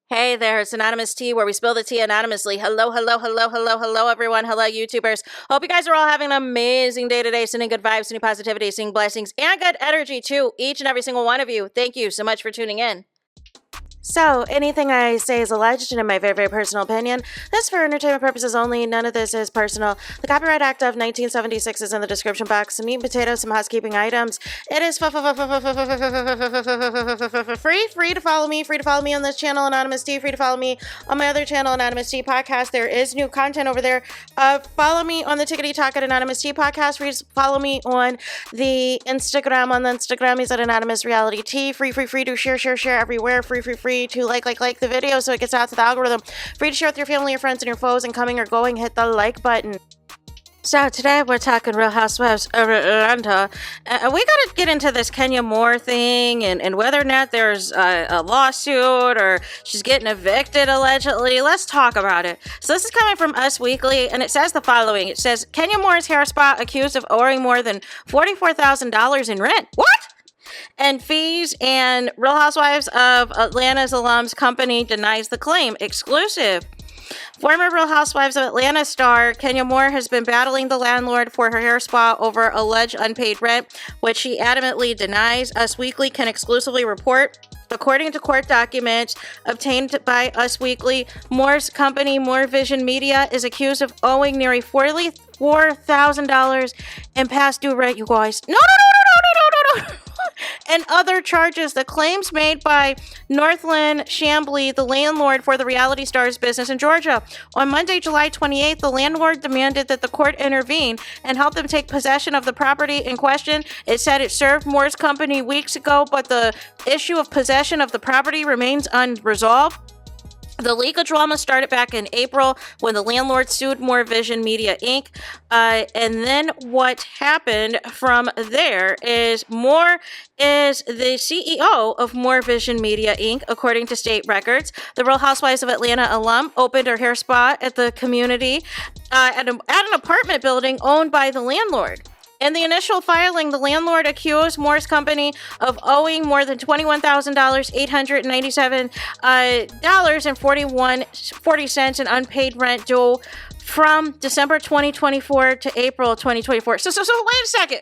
Hey there, it's Anonymous Tea, where we spill the tea anonymously. Hello, everyone. Hello, YouTubers. Hope you guys are all having an amazing day today, sending good vibes, sending positivity, sending blessings, and good energy to each and every single one of you. Thank you so much for tuning in. So, anything I say is alleged and in my very, very personal opinion. This is for entertainment purposes only. None of this is personal. The Copyright Act of 1976 is in the description box. Some meat and potatoes, some housekeeping items. It is free to follow me. Free to follow me on this channel, Anonymous Tea. Free to follow me on my other channel, Anonymous Tea Podcast. There is new content over there. Follow me on the Tickety Talk at Anonymous Tea Podcast. Free to follow me on the Instagram. On the Instagram is at Anonymous Reality Tea. Free to share everywhere. Free to like the video so it gets out to the algorithm. Free to share with your family, your friends, and your foes, and coming or going, hit the like button. So today we're talking Real Housewives of Atlanta. We gotta get into this Kenya Moore thing and whether or not there's a lawsuit or she's getting evicted allegedly. Let's talk about it. So this is coming from Us Weekly, and it says the following. It says, Kenya Moore's hair spa accused of owing more than $44,000 in rent. What? And fees, and Real Housewives of Atlanta's alums company denies the claim. Exclusive. Former Real Housewives of Atlanta star Kenya Moore has been battling the landlord for her hair spa over alleged unpaid rent, which she adamantly denies. Us Weekly can exclusively report. According to court documents obtained by Us Weekly, Moore's company, Moore Vision Media, is accused of owing nearly $44,000 in past due rent, you guys. No. And other charges. The claims made by Northland Chambly, the landlord for the reality stars business in Georgia. On Monday, July 28th, the landlord demanded that the court intervene and help them take possession of the property in question. It said it served Moore's company weeks ago, but the issue of possession of the property remains unresolved. The legal drama started back in April when the landlord sued Moore Vision Media Inc. And then what happened from there is Moore is the CEO of Moore Vision Media Inc., according to state records. The Real Housewives of Atlanta alum opened her hair spa at the community at an apartment building owned by the landlord. In the initial filing, the landlord accused Moore's company of owing more than $21,897.40 in unpaid rent due from December 2024 to April 2024. So wait a second.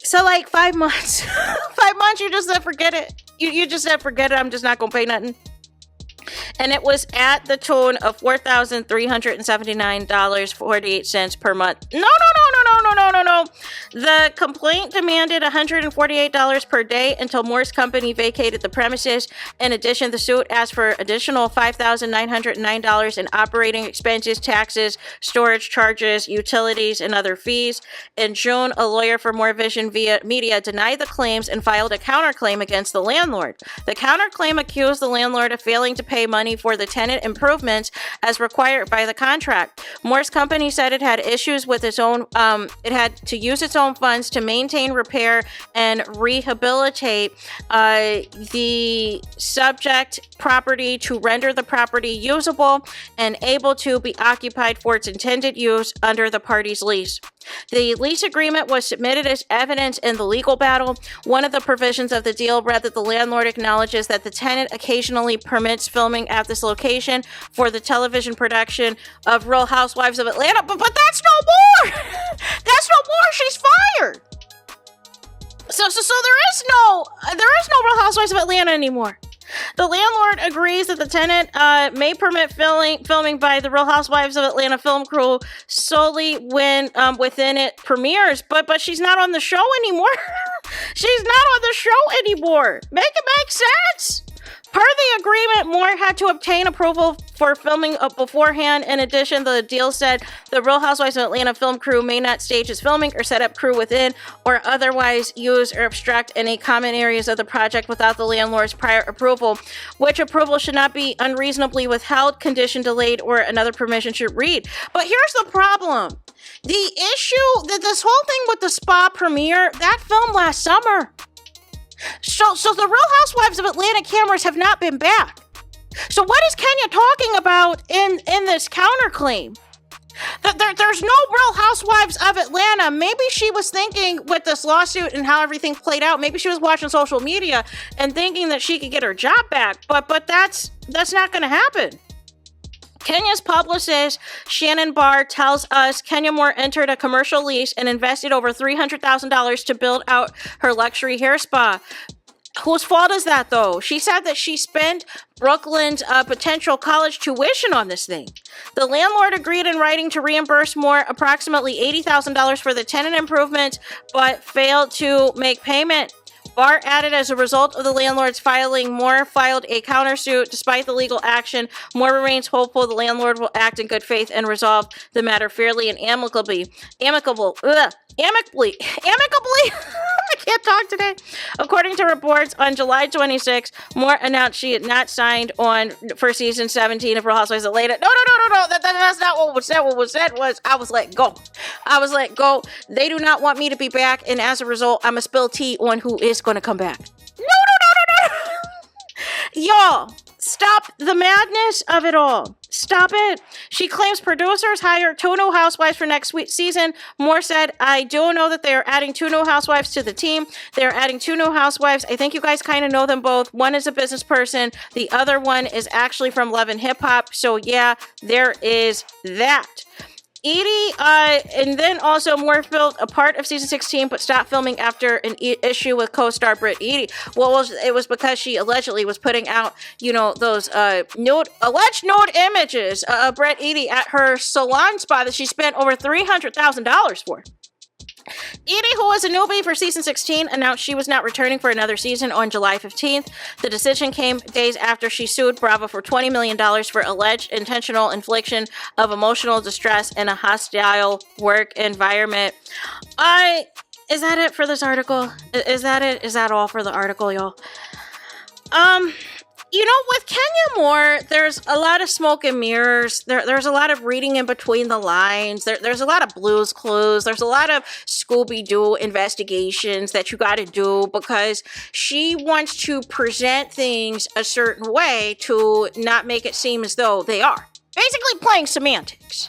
So like 5 months. 5 months, you just said forget it. You just said forget it. I'm just not going to pay nothing. And it was at the tune of $4,379.48 per month. No. The complaint demanded $148 per day until Moore's company vacated the premises. In addition, the suit asked for additional $5,909 in operating expenses, taxes, storage charges, utilities, and other fees. In June, a lawyer for Moore Vision Media denied the claims and filed a counterclaim against the landlord. The counterclaim accused the landlord of failing to pay money for the tenant improvements as required by the contract. Moore's company said it had issues with its own, it had to use its own funds to maintain, repair, and rehabilitate the subject property to render the property usable and able to be occupied for its intended use under the parties' lease. The lease agreement was submitted as evidence in the legal battle. One of the provisions of the deal read that the landlord acknowledges that the tenant occasionally permits filming at this location for the television production of Real Housewives of Atlanta. But that's no more! That's no more! She's fired! So there is no Real Housewives of Atlanta anymore. The landlord agrees that the tenant may permit filming by the Real Housewives of Atlanta film crew solely when within it premieres, but she's not on the show anymore. She's not on the show anymore. Make it make sense. Per the agreement, Moore had to obtain approval for filming beforehand. In addition, the deal said the Real Housewives of Atlanta film crew may not stage its filming or set up crew within or otherwise use or obstruct any common areas of the project without the landlord's prior approval, which approval should not be unreasonably withheld, condition delayed, or another permission should read. But here's the problem. The issue, this whole thing with the spa premiere, that filmed last summer. So the Real Housewives of Atlanta cameras have not been back. So what is Kenya talking about in this counterclaim? The there's no Real Housewives of Atlanta. Maybe she was thinking with this lawsuit and how everything played out, maybe she was watching social media and thinking that she could get her job back, but that's not going to happen. Kenya's publicist, Shannon Barr, tells us Kenya Moore entered a commercial lease and invested over $300,000 to build out her luxury hair spa. Whose fault is that, though? She said that she spent Brooklyn's potential college tuition on this thing. The landlord agreed in writing to reimburse Moore approximately $80,000 for the tenant improvements, but failed to make payment. Barr added, as a result of the landlord's filing, Moore filed a countersuit. Despite the legal action, Moore remains hopeful the landlord will act in good faith and resolve the matter fairly and amicably. I can't talk today. According to reports, on July 26, Moore announced she had not signed on for season 17 of Real Housewives of Atlanta. No. That's not what was said. What was said was I was let go. They do not want me to be back, and as a result, I'm going to spill tea on who is going to come back. No. Y'all, stop the madness of it all. Stop it. She claims producers hired 2 new housewives for next season. Moore said, I do know that they are adding 2 new housewives to the team. They're adding 2 new housewives. I think you guys kind of know them both. One is a business person. The other one is actually from Love and Hip Hop. So yeah, there is that. Edie, and then also Moore filmed a part of season 16, but stopped filming after an issue with co-star Britt Edie. Well, it was because she allegedly was putting out, those alleged nude images of Britt Edie at her salon spa that she spent over $300,000 for. Edie, who was a newbie for season 16, announced she was not returning for another season on July 15th. The decision came days after she sued Bravo for $20 million for alleged intentional infliction of emotional distress in a hostile work environment. Is that it for this article? Is that it? Is that all for the article, y'all? With Kenya Moore, there's a lot of smoke and mirrors. There's a lot of reading in between the lines. There's a lot of Blue's Clues. There's a lot of Scooby-Doo investigations that you got to do because she wants to present things a certain way to not make it seem as though they are. Basically playing semantics.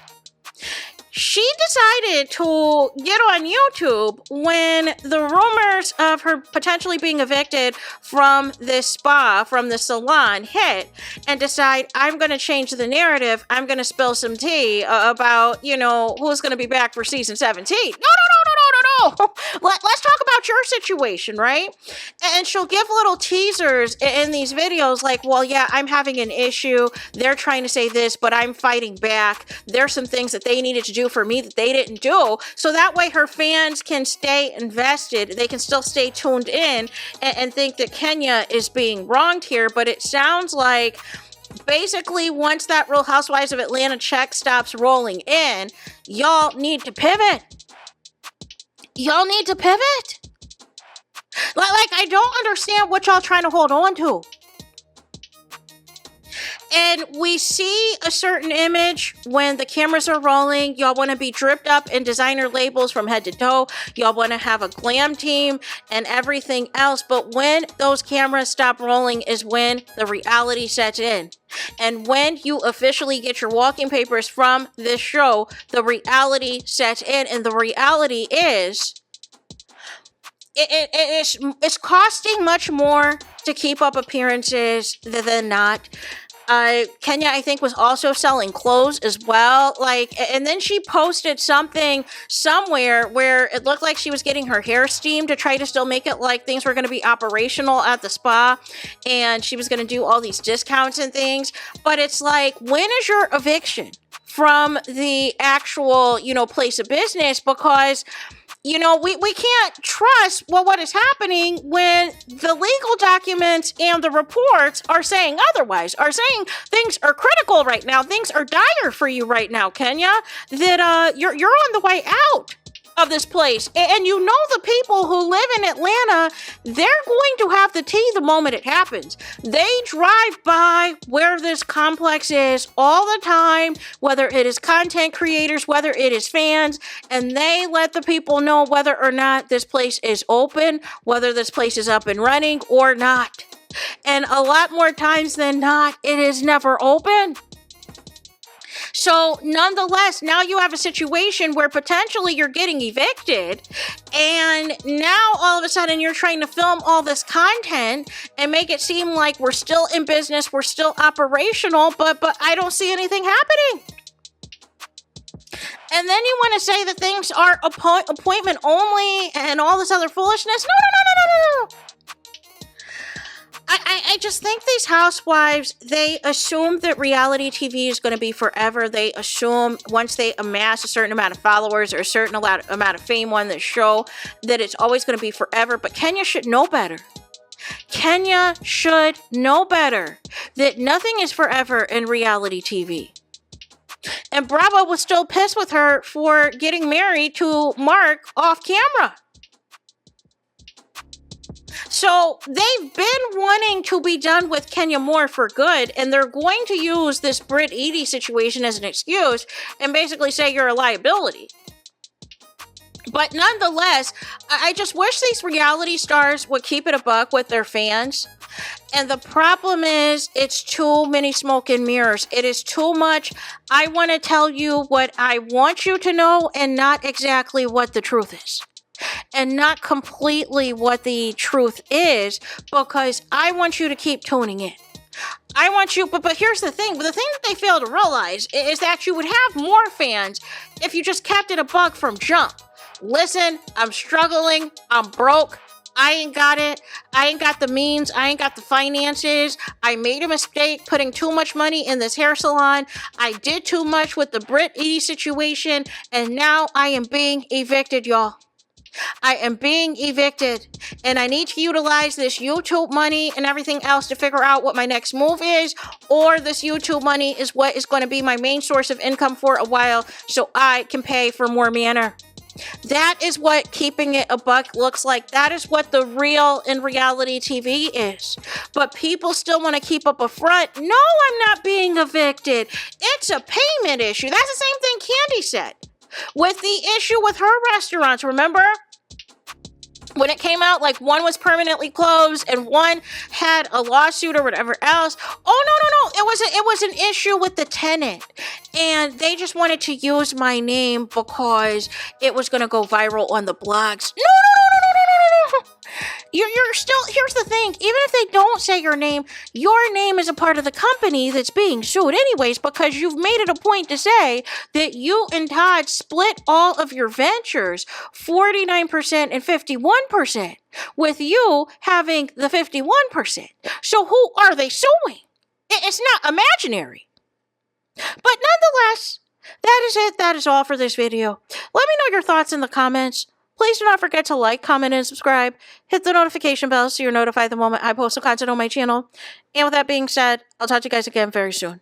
She decided to get on YouTube when the rumors of her potentially being evicted from this spa, from the salon, hit, and decide, I'm going to change the narrative. I'm going to spill some tea about, who's going to be back for season 17. No. Let's talk about your situation, right? And she'll give little teasers in these videos like, well, yeah, I'm having an issue. They're trying to say this, but I'm fighting back. There's some things that they needed to do for me that they didn't do. So that way her fans can stay invested. They can still stay tuned in and think that Kenya is being wronged here. But it sounds like basically once that Real Housewives of Atlanta check stops rolling in, y'all need to pivot. Y'all need to pivot. I don't understand what y'all trying to hold on to. And we see a certain image when the cameras are rolling. Y'all want to be dripped up in designer labels from head to toe. Y'all want to have a glam team and everything else. But when those cameras stop rolling is when the reality sets in. And when you officially get your walking papers from this show, the reality sets in. And the reality is it's costing much more to keep up appearances than not. Kenya, I think, was also selling clothes as well. And then she posted something somewhere where it looked like she was getting her hair steamed to try to still make it like things were going to be operational at the spa. And she was going to do all these discounts and things. But it's like, when is your eviction from the actual, place of business? Because we can't trust what is happening when the legal documents and the reports are saying otherwise, are saying things are critical right now. Things are dire for you right now, Kenya, that you're on the way out of this place. And the people who live in Atlanta, they're going to have the tea the moment it happens. They drive by where this complex is all the time, whether it is content creators, whether it is fans, and they let the people know whether or not this place is open, whether this place is up and running or not. And a lot more times than not, it is never open. So nonetheless, now you have a situation where potentially you're getting evicted, and now all of a sudden you're trying to film all this content and make it seem like we're still in business, we're still operational, but I don't see anything happening. And then you want to say that things are appointment only and all this other foolishness. No. I just think these housewives, they assume that reality TV is going to be forever. They assume once they amass a certain amount of followers or a certain amount of fame on this show, that it's always going to be forever. But Kenya should know better. Kenya should know better that nothing is forever in reality TV. And Bravo was still pissed with her for getting married to Mark off camera. So they've been wanting to be done with Kenya Moore for good, and they're going to use this Britt Edie situation as an excuse and basically say you're a liability. But nonetheless, I just wish these reality stars would keep it a buck with their fans. And the problem is, it's too many smoke and mirrors. It is too much. I want to tell you what I want you to know and not exactly what the truth is. And not completely what the truth is, because I want you to keep tuning in. I want you, but here's the thing. But the thing that they fail to realize is that you would have more fans if you just kept it a buck from jump. Listen, I'm struggling. I'm broke. I ain't got it. I ain't got the means. I ain't got the finances. I made a mistake putting too much money in this hair salon. I did too much with the Britt Edie situation, and now I am being evicted, y'all. I am being evicted, and I need to utilize this YouTube money and everything else to figure out what my next move is, or this YouTube money is what is going to be my main source of income for a while so I can pay for more manor. That is what keeping it a buck looks like. That is what the real in reality TV is. But people still want to keep up a front. No, I'm not being evicted. It's a payment issue. That's the same thing Candy said. With the issue with her restaurants, remember? When it came out, like one was permanently closed and one had a lawsuit or whatever else. Oh, no. It was an issue with the tenant. And they just wanted to use my name because it was going to go viral on the blogs. No. You're still, here's the thing, even if they don't say your name is a part of the company that's being sued anyways, because you've made it a point to say that you and Todd split all of your ventures 49% and 51%, with you having the 51%. So who are they suing? It's not imaginary. But nonetheless, that is it. That is all for this video. Let me know your thoughts in the comments. Please do not forget to like, comment, and subscribe. Hit the notification bell so you're notified the moment I post the content on my channel. And with that being said, I'll talk to you guys again very soon.